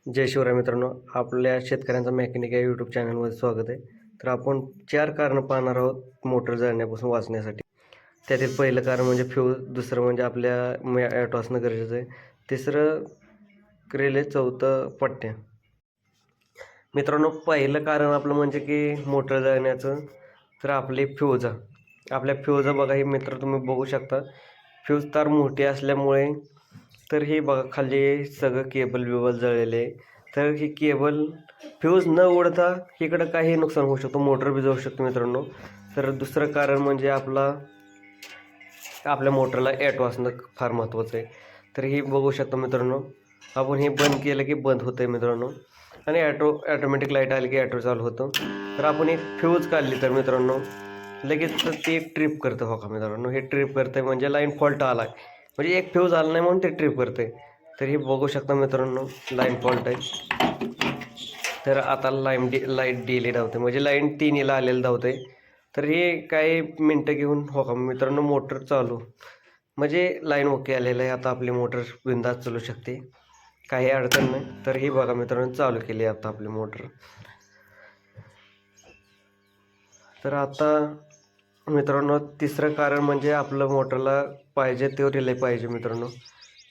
जय शिवराय मित्रांनो, आपल्या शेतकऱ्यांचा मेकॅनिक या यूट्यूब चॅनलमध्ये स्वागत आहे. तर आपण 4 कारणं पाहणार आहोत मोटर जळण्यापासून वाचण्यासाठी. त्यातील पहिलं कारण म्हणजे फ्यूज, दुसरं म्हणजे आपल्या ॲटो असणं गरजेचं आहे, तिसरं रिले, चौथं पट्ट्या. मित्रांनो, पहिलं कारण आपलं म्हणजे की मोटर जळण्याचं, तर आपली फ्यूज. आपल्या फ्यूज बघा, ही मित्र तुम्ही बघू शकता, फ्यूज तार मोठी असल्यामुळे तर हे बघा खाली सगळं केबल बिबल जळलेले आहे. तर ही केबल फ्यूज न उडता इकडं काही नुकसान होऊ शकतो, मोटर बी जळू शकतो मित्रांनो. तर दुसरं कारण म्हणजे आपल्या मोटरला ॲटो असणं फार महत्त्वाचं आहे. तर हे बघू शकता मित्रांनो, आपण हे बंद केलं की बंद होतं आहे मित्रांनो, आणि ॲटोमॅटिक लाईट आली की ॲटो चालू होतं. तर आपण एक फ्यूज काढली तर मित्रांनो लगेच ते ट्रिप करतं. हो का मित्रांनो, हे ट्रिप करतं आहे म्हणजे लाईन फॉल्ट आला आहे, म्हणजे एक फ्यूज आला नाही म्हणून ते ट्रिप करते. तर हे बघू शकता मित्रांनो, लाईन फॉल्ट आहे. तर आता लाईट डिले धावते, म्हणजे लाईन 3ला आलेलं धावते. तर हे काही मिनटं घेऊन हो का मित्रांनो मोटर चालू, म्हणजे लाईन ओके आलेलं आहे. आता आपली मोटर बिंदास चालू शकते, काही अडचण नाही. तर हे बघा मित्रांनो, चालू केली आता आपली मोटर. तर आता मित्रांनो तिसरं कारण म्हणजे आपलं मोटरला पाहिजे ते रिले पाहिजे मित्रांनो.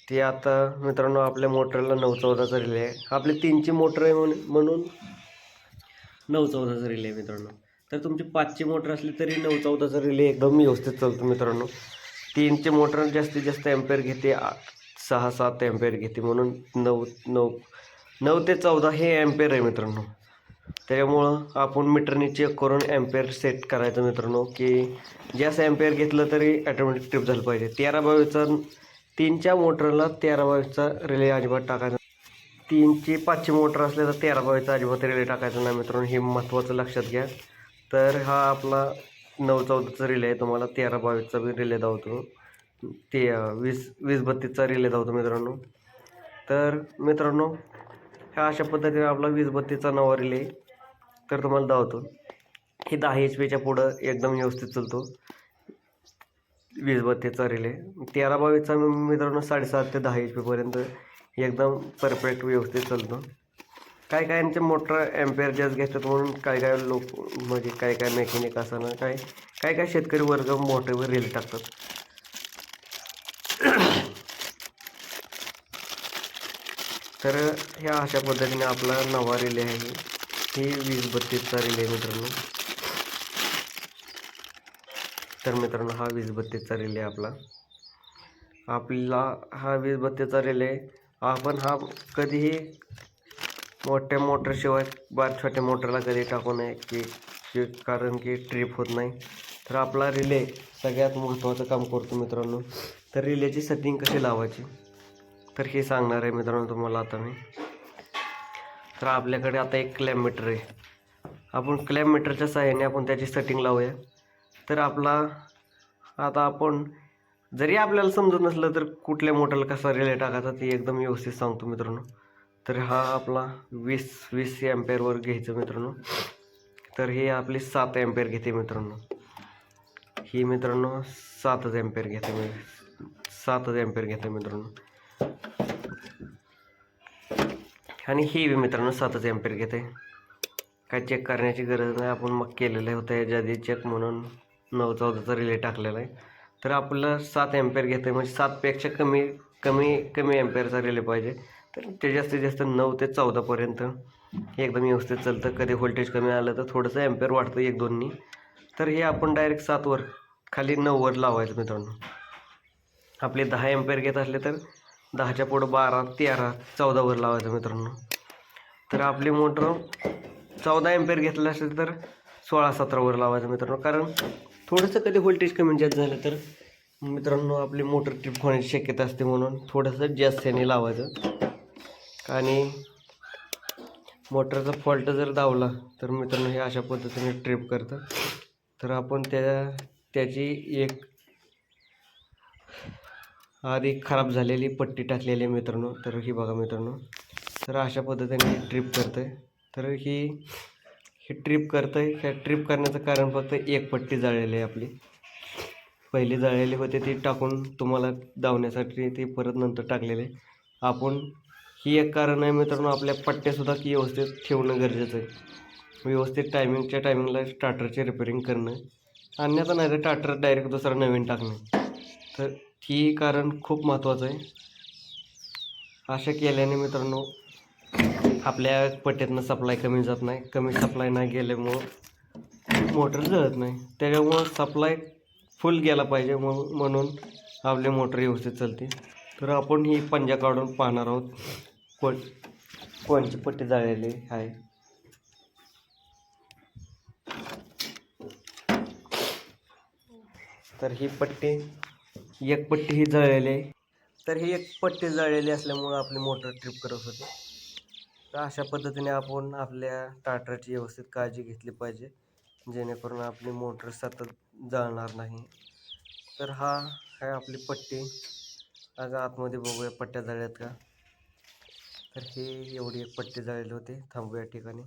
ते आता मित्रांनो आपल्या मोटरला 914चा रिले आहे. आपली 3ची मोटर आहे म्हणून 914चा रिले आहे मित्रांनो. तर तुमची 5ची मोटर असली तरी 914चा रिले एकदम व्यवस्थित चालतो मित्रांनो. 3ची मोटर जास्तीत जास्त ॲम्पेअर घेते, 6-7 ॲम्पेअर घेते, म्हणून 9 ते 14 हे ॲम्पेअर आहे मित्रांनो. त्याच्यामुळं आपण मीटरने चेक करून ॲम्पेअर सेट करायचं मित्रांनो, की जास्त ॲम्पेअर घेतलं तरी ॲटोमॅटिक ट्रिप झालं पाहिजे. 13-22चा 3च्या मोटरला 13-22चा रिले अजिबात टाकायचा. 3ची 5ची मोटर असले तर 13-22चा अजिबात रिले टाकायचा नाही मित्रांनो, हे महत्त्वाचं लक्षात घ्या. तर हा आपला 9-14चा रिले आहे, तुम्हाला 13-22चा बी रिले धावतो, ते 20-32चा रिले धावतो मित्रांनो. तर मित्रांनो ह्या अशा पद्धतीने आपला 20-32चा नवा रिले तर तुम्हाला धावतो. हे 10 HP पुढं एकदम व्यवस्थित चालतो 20-32चा रिले. 13-22चा मित्रांनो 7.5 ते 10 HP पर्यंत एकदम परफेक्ट व्यवस्थित चालतो. काय कायांचे मोटर ॲम्पेअर जास्त घेतात म्हणून काय लोक, म्हणजे काय मेकॅनिक असताना काय शेतकरी वर्ग मोठेवर रिले टाकतात. तर ह्या अशा पद्धतीने आपला नवा रिले आहे, ही 20-32चा रिले मित्रांनो. तर मित्रांनो हा 20-32चा रिले आपला हा 20-32चा रिले आपण हा कधीही मोठ्या मोटरशिवाय छोट्या मोटरला कधी टाकू नये, की कारण की ट्रिप होत नाही. तर आपला रिले सगळ्यात महत्त्वाचं काम करतो मित्रांनो. तर रिलेची सेटिंग कशी लावायची तर हे सांगणार आहे मित्रांनो तुम्हाला आता मी. तर आपल्याकडे आता एक क्लॅम्प मीटर आहे, आपण क्लॅम्प मीटरच्या सहाय्याने आपण त्याची सेटिंग लावूया. तर आता आपण जरी आपल्याला समजत नसलं तर कुठल्या मोटरला कसा रिले टाकायचा ते एकदम व्यवस्थित सांगतो मित्रांनो. तर हा आपला 20 ॲम्पेअरवर घ्यायचं मित्रांनो. तर हे आपली 7 ॲम्पेअर घेते मित्रांनो. ही मित्रांनो 7 ॲम्पेअर घेते, 7 ॲम्पेअर घेते मित्रांनो. आणि ही मित्रांनो 7 ॲम्पेअर घेते. काय चेक करण्याची गरज नाही, आपण मग केलेलं होतं याच्या आधी चेक, म्हणून 9-14चा रिले टाकलेला आहे. तर आपलं 7 ॲम्पेअर घेते, म्हणजे 7पेक्षा कमी ॲम्पेअरचा रिले पाहिजे. तर ते जास्तीत जास्त 9 ते 14पर्यंत एकदम व्यवस्थित चालतं. कधी व्होल्टेज कमी आलं तर थोडंसं ॲम्पेअर वाढतं 1-2नी. तर हे आपण डायरेक्ट 7वर खाली 9वर लावायचं मित्रांनो. आपले 10 ॲम्पेअर घेत असले तर 10च्या पुढं 12, 13, 14वर लावायचं मित्रांनो. तर आपली मोटर 14 ॲम्पेअर घेतलं असेल तर 16-17वर लावायचं मित्रांनो. कारण थोडंसं कधी व्होल्टेज कमी जास्त झालं तर मित्रांनो आपली मोटर ट्रिप होण्याची शक्यता असते, म्हणून थोडंसं जास्त याने लावायचं. आणि मोटरचा फॉल्ट जर दावला तर मित्रांनो हे अशा पद्धतीने ट्रिप करतं. तर आपण त्याची एक आधी खराब झालेली पट्टी टाकलेली आहे मित्रांनो. तर ही बघा मित्रांनो, तर अशा पद्धतीने ट्रिप करतं आहे. तर ही ट्रिप करतं आहे. ह्या ट्रिप करण्याचं कारण फक्त एक पट्टी जाळलेली आहे आपली. पहिली जाळलेली होती ती टाकून तुम्हाला धावण्यासाठी ती परत नंतर टाकलेली आहे. आपण ही एक कारण आहे मित्रांनो, आपल्या पट्ट्यासुद्धा की व्यवस्थित ठेवणं गरजेचं आहे. व्यवस्थित टायमिंगला स्टार्टरची रिपेअरिंग करणं, अन्यथा नाही तर स्टार्टर डायरेक्ट दुसरा नवीन टाकणे. तर ही कारण खूप महत्त्वाचं आहे. अशा केल्याने मित्रांनो आपल्या पट्ट्यातनं सप्लाय कमी जात नाही. कमी सप्लाय नाही गेल्यामुळं मोटर जळत नाही. त्याच्यामुळं सप्लाय फुल गेला पाहिजे म्हणून आपली मोटर व्यवस्थित चालते. तर आपण ही पंजा काढून पाहणार आहोत कोणची पट्टी जळलेली आहे. तर ही एक पट्टी ही जळलेली आहे. तर ही एक पट्टी जळलेली असल्यामुळं आपली मोटर ट्रिप करत होते. तर अशा पद्धतीने आपण आपल्या स्टार्टरची व्यवस्थित काळजी घेतली पाहिजे, जेणेकरून आपली मोटर सतत जळणार नाही. तर हा आहे आपली पट्टी. आता आतमध्ये बघूया पट्ट्या जळल्यात का. तर ही एवढी एक पट्टी जळलेली होती. थांबूया ठिकाणी.